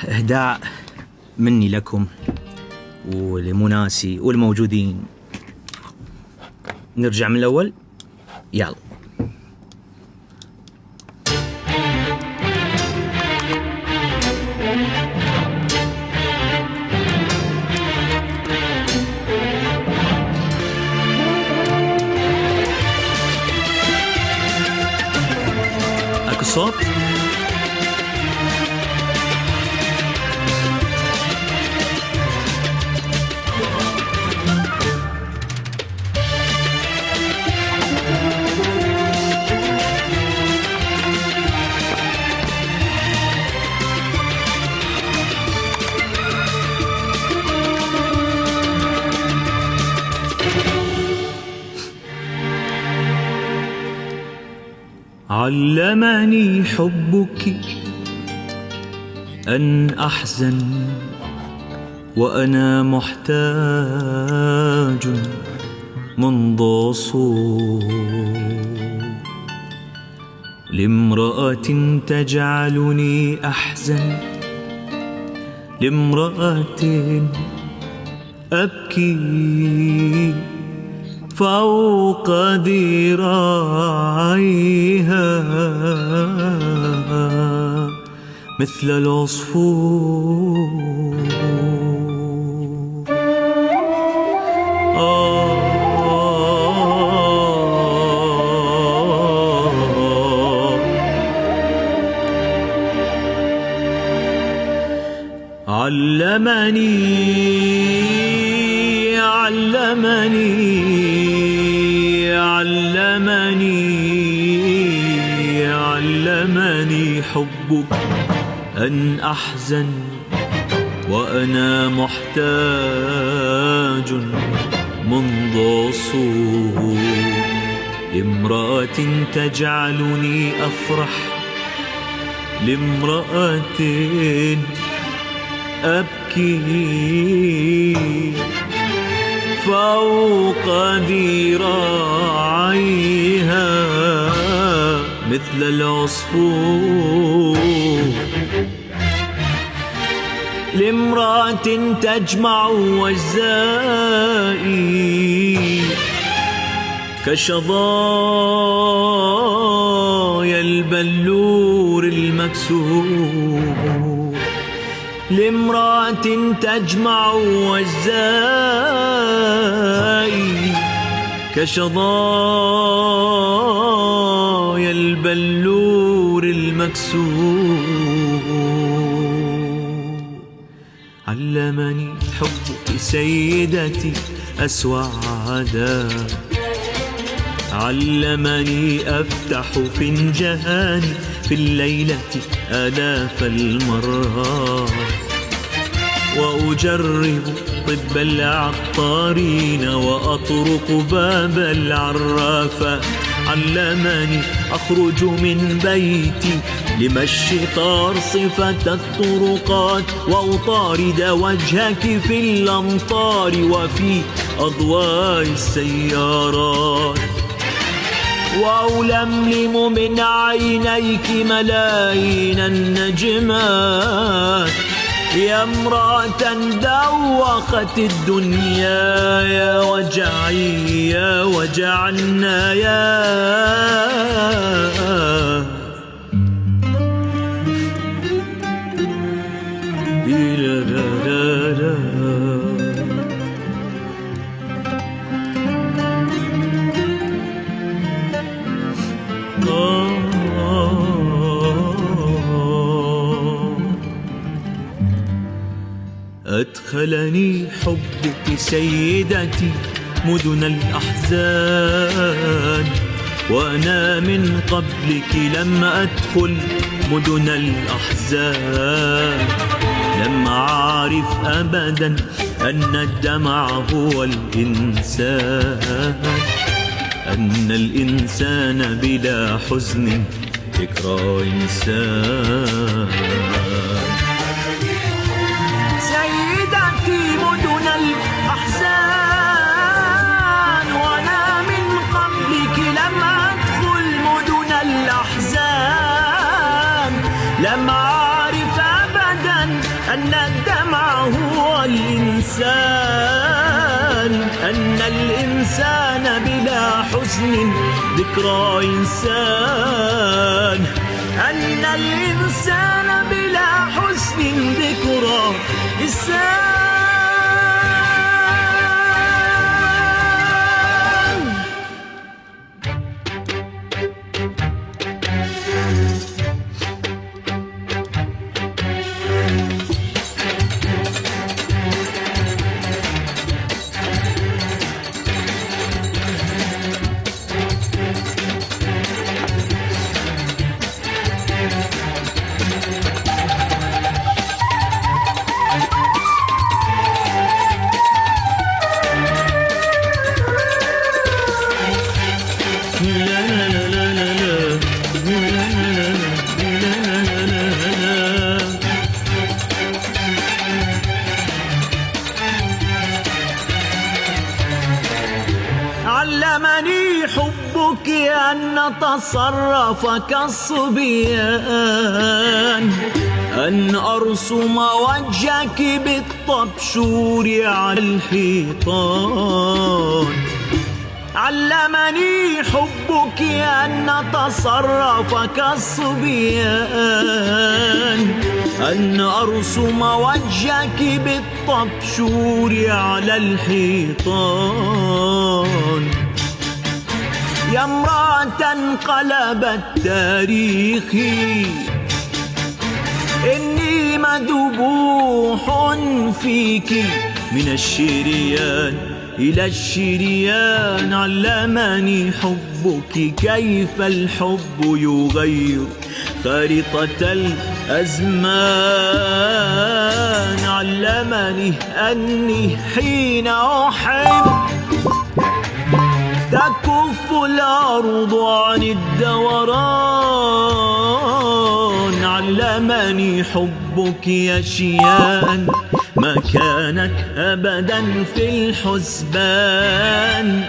إهداء مني لكم ولمناسي والموجودين. نرجع من الأول. يلا. أكو صوت؟ علمني حبك أن أحزن وأنا محتاج منذ صور لامرأة تجعلني أحزن، لامرأة أبكي فوق ذراعيها مثل العصفور. علمني حبك أن أحزن وأنا محتاج منذ صور لامرأة تجعلني أفرح، لامرأة أبكي فوق ذراعيها مثل العصفور، لامرأة تجمع وجزائي كشظايا البلور المكسور، لامرأة تجمع وجزائي كشظايا البلور المكسور. علمني حبك سيدتي أسوأ عذاب، علمني أفتح فنجاني في الليلة آلاف المرات وأجرب طب العطارين وأطرق باب العرافة. علمني أخرج من بيتي لمشي صفة الطرقات وأطارد وجهك في الأمطار وفي أضواء السيارات وألملم من عينيك ملايين النجمات. يا امرأة دوخت الدنيا يا وجعي يا وجع النايا. أدخلني حبك سيدتي مدن الأحزان وأنا من قبلك لم أدخل مدن الأحزان. لم أعرف أبدا أن الدمع هو الإنسان، أن الإنسان بلا حزن ذكرى إنسان. سيدتي مدن الأحزان وأنا من قبلك لم أدخل مدن الأحزان. لم أعرف أبدا أن الدمع هو الإنسان، أن الإنسان بلا حزن ذكرى إنسان، أن الإنسان بلا حزن ذكرى إنسان. علمني حبك أن نتصرف كالصبيان، أن أرسم وجهك بالطبشور على الحيطان. علمني حبك أن نتصرف كالصبيان، أن أرسم وجهك بالطبشور على الحيطان. يا امرأة انقلبت تاريخي، إني مذبوح فيك من الشريان إلى الشريان. علمني حبك كيف الحب يغير خارطة الأزمان. علمني أني حين أحب تكف الأرض عن الدوران. علمني حبك أشياء ما كانت أبدا في الحسبان.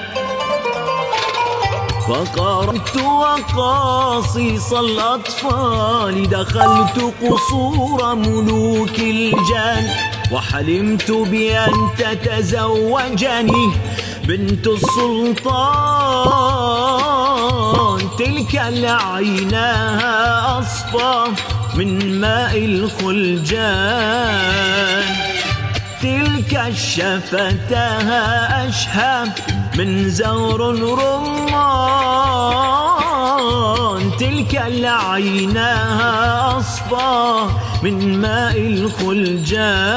فقرأت وقاصص الأطفال، دخلت قصور ملوك الجان، وحلمت بأن تتزوجني بنت السلطان. تلك العيناها أصفى من ماء الخلجان، تلك الشفتاها أشهى من زور الرمان. تلك العيناها أصفى من ماء الخلجان،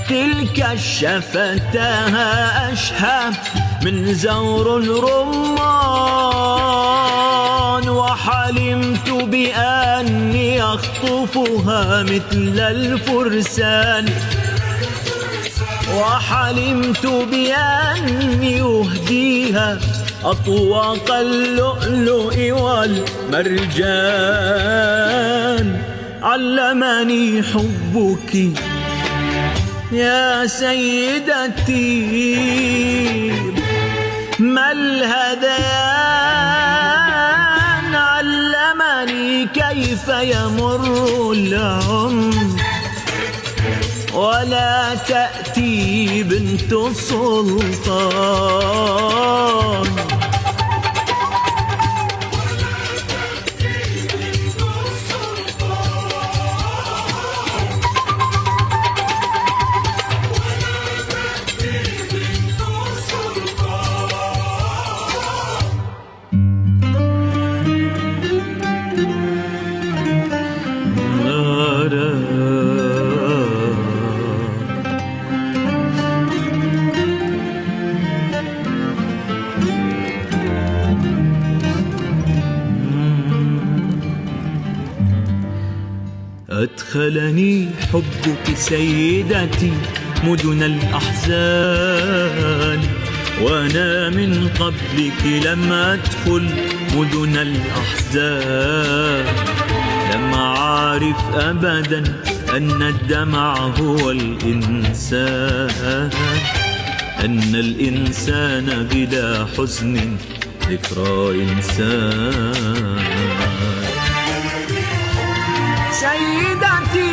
تلك الشفتاها أشهى من زور الرمان. وحلمت بأني أخطفها مثل الفرسان، وحلمت بأني أهديها أطواق اللؤلؤ والمرجان. علمني حبك يا سيدتي ما الهذيان. علمني كيف يمر العمر ولا تأتي بنت السلطان. أدخلني حبك سيدتي مدن الأحزان، وأنا من قبلك لم أدخل مدن الأحزان. لم أعرف أبدا أن الدمع هو الإنسان، أن الإنسان بلا حزن ذكرى إنسان. سيدتي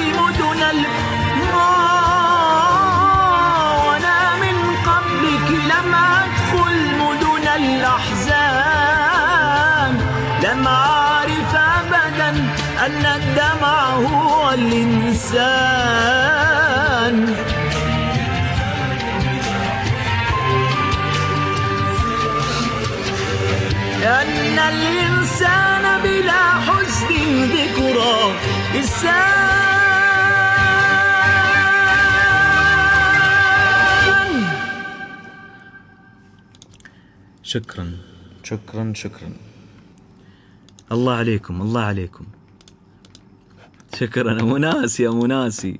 لم أعرف أبدا أن الدمع هو الإنسان. أن الإنسان بلا حزن ذكرى إنسان. شكرا شكرا شكرا. الله عليكم الله عليكم. شكرا مناسي يا مناسي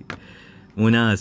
مناسي.